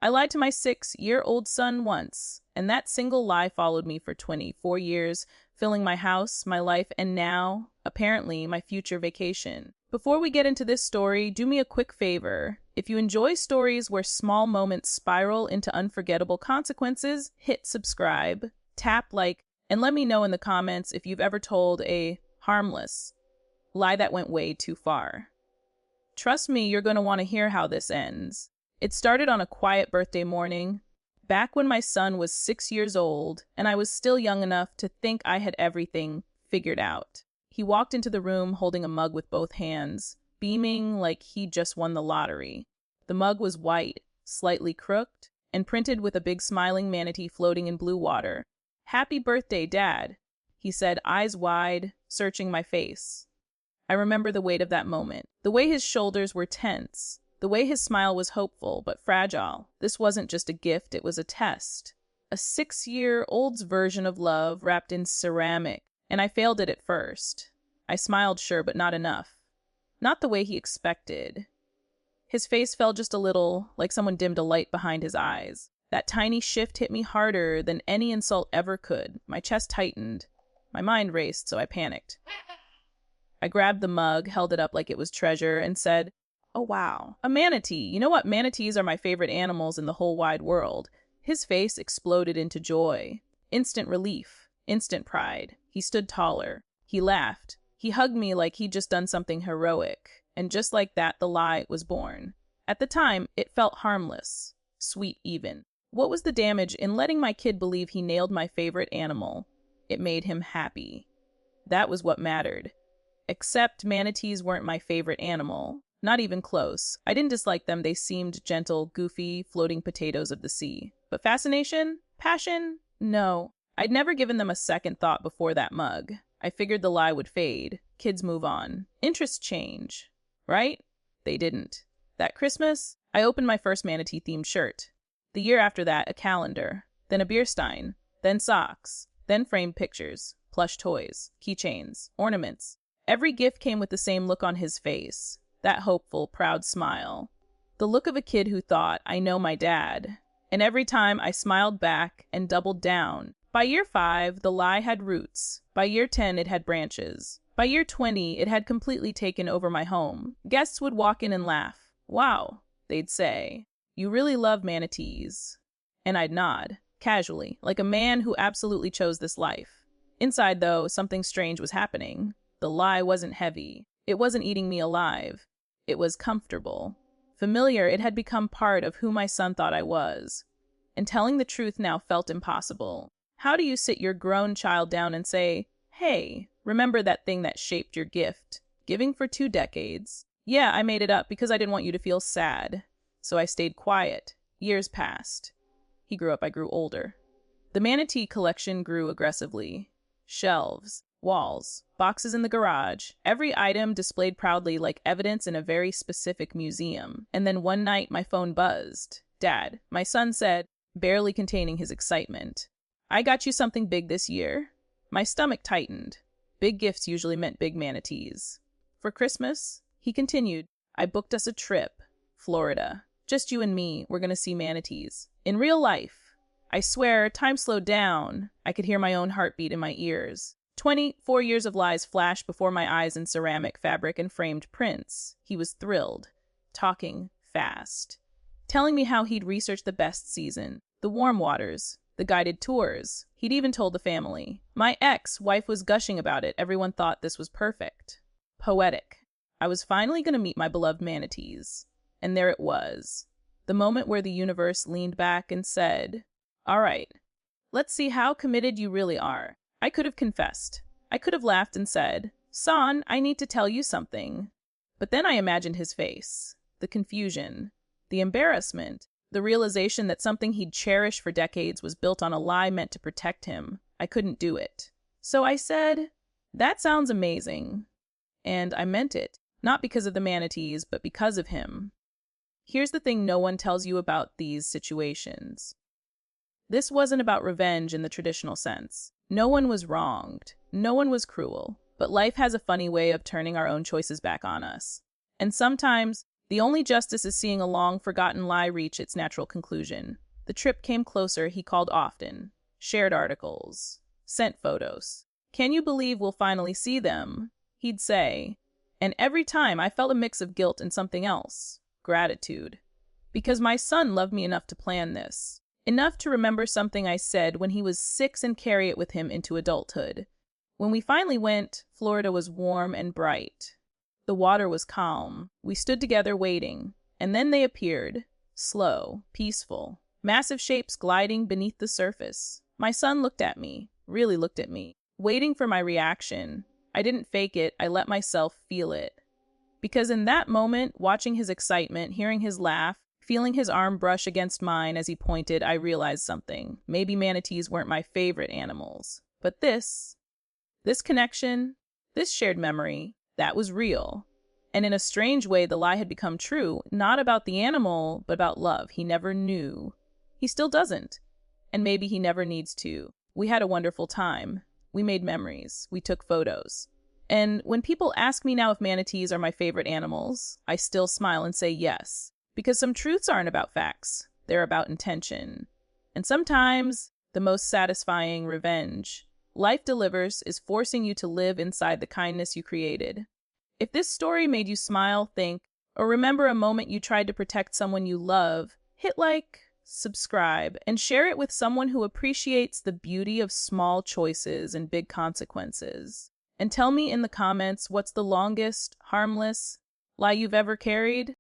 I lied to my 6-year-old son once, and that single lie followed me for 24 years, filling my house, my life, and now, apparently, my future vacation. Before we get into this story, do me a quick favor. If you enjoy stories where small moments spiral into unforgettable consequences, hit subscribe, tap like, and let me know in the comments if you've ever told a harmless lie that went way too far. Trust me, you're going to want to hear how this ends. It started on a quiet birthday morning, back when my son was 6 years old, and I was still young enough to think I had everything figured out. He walked into the room holding a mug with both hands, beaming like he'd just won the lottery. The mug was white, slightly crooked, and printed with a big smiling manatee floating in blue water. "Happy birthday, Dad," he said, eyes wide, searching my face. I remember the weight of that moment, the way his shoulders were tense, the way his smile was hopeful but fragile. This wasn't just a gift, it was a test. A 6-year-old's version of love wrapped in ceramic, and I failed it at first. I smiled, sure, but not enough. Not the way he expected. His face fell just a little, like someone dimmed a light behind his eyes. That tiny shift hit me harder than any insult ever could. My chest tightened. My mind raced, so I panicked. I grabbed the mug, held it up like it was treasure, and said, "Oh, wow, a manatee. You know what? Manatees are my favorite animals in the whole wide world." His face exploded into joy. Instant relief. Instant pride. He stood taller. He laughed. He hugged me like he'd just done something heroic. And just like that, the lie was born. At the time, it felt harmless. Sweet even. What was the damage in letting my kid believe he nailed my favorite animal? It made him happy. That was what mattered. Except manatees weren't my favorite animal. Not even close. I didn't dislike them. They seemed gentle, goofy, floating potatoes of the sea. But fascination? Passion? No. I'd never given them a second thought before that mug. I figured the lie would fade. Kids move on. Interests change. Right? They didn't. That Christmas, I opened my first manatee-themed shirt. The year after that, a calendar. Then a beer stein. Then socks. Then framed pictures. Plush toys. Keychains. Ornaments. Every gift came with the same look on his face. That hopeful, proud smile. The look of a kid who thought, "I know my dad." And every time I smiled back and doubled down. By year 5, the lie had roots. By year 10, it had branches. By year 20, it had completely taken over my home. Guests would walk in and laugh. "Wow," they'd say. "You really love manatees." And I'd nod, casually, like a man who absolutely chose this life. Inside, though, something strange was happening. The lie wasn't heavy. It wasn't eating me alive. It was comfortable. Familiar, it had become part of who my son thought I was. And telling the truth now felt impossible. How do you sit your grown child down and say, "Hey, remember that thing that shaped your gift? Giving for 2 decades. Yeah, I made it up because I didn't want you to feel sad." So I stayed quiet. Years passed. He grew up, I grew older. The manatee collection grew aggressively. Shelves, walls, boxes in the garage, every item displayed proudly like evidence in a very specific museum. And then one night my phone buzzed. "Dad," my son said, barely containing his excitement. "I got you something big this year." My stomach tightened. Big gifts usually meant big manatees. "For Christmas," he continued, "I booked us a trip. Florida. Just you and me. We're gonna see manatees. In real life." I swear, time slowed down. I could hear my own heartbeat in my ears. 24 years of lies flashed before my eyes in ceramic, fabric, and framed prints. He was thrilled. Talking fast. Telling me how he'd researched the best season, the warm waters, the guided tours. He'd even told the family. My ex-wife was gushing about it. Everyone thought this was perfect. Poetic. I was finally going to meet my beloved manatees. And there it was. The moment where the universe leaned back and said, "All right, let's see how committed you really are." I could have confessed. I could have laughed and said, "Son, I need to tell you something." But then I imagined his face. The confusion. The embarrassment. The realization that something he'd cherished for decades was built on a lie meant to protect him. I couldn't do it. So I said, "That sounds amazing." And I meant it. Not because of the manatees, but because of him. Here's the thing no one tells you about these situations. This wasn't about revenge in the traditional sense. No one was wronged. No one was cruel. But life has a funny way of turning our own choices back on us. And sometimes The only justice is seeing a long-forgotten lie reach its natural conclusion. The trip came closer, he called often. Shared articles. Sent photos. "Can you believe we'll finally see them?" he'd say. And every time I felt a mix of guilt and something else. Gratitude. Because my son loved me enough to plan this. Enough to remember something I said when he was 6 and carry it with him into adulthood. When we finally went, Florida was warm and bright. The water was calm. We stood together waiting, and then they appeared. Slow, peaceful, massive shapes gliding beneath the surface. My son looked at me, really looked at me, waiting for my reaction. I didn't fake it, I let myself feel it. Because in that moment, watching his excitement, hearing his laugh, feeling his arm brush against mine as he pointed, I realized something. Maybe manatees weren't my favorite animals. But this connection, this shared memory, that was real. And in a strange way, the lie had become true, not about the animal, but about love. He never knew. He still doesn't. And maybe he never needs to. We had a wonderful time. We made memories. We took photos. And when people ask me now if manatees are my favorite animals, I still smile and say yes. Because some truths aren't about facts. They're about intention. And sometimes, the most satisfying revenge life delivers is forcing you to live inside the kindness you created. If this story made you smile, think, or remember a moment you tried to protect someone you love, hit like, subscribe, and share it with someone who appreciates the beauty of small choices and big consequences. And tell me in the comments what's the longest, harmless lie you've ever carried?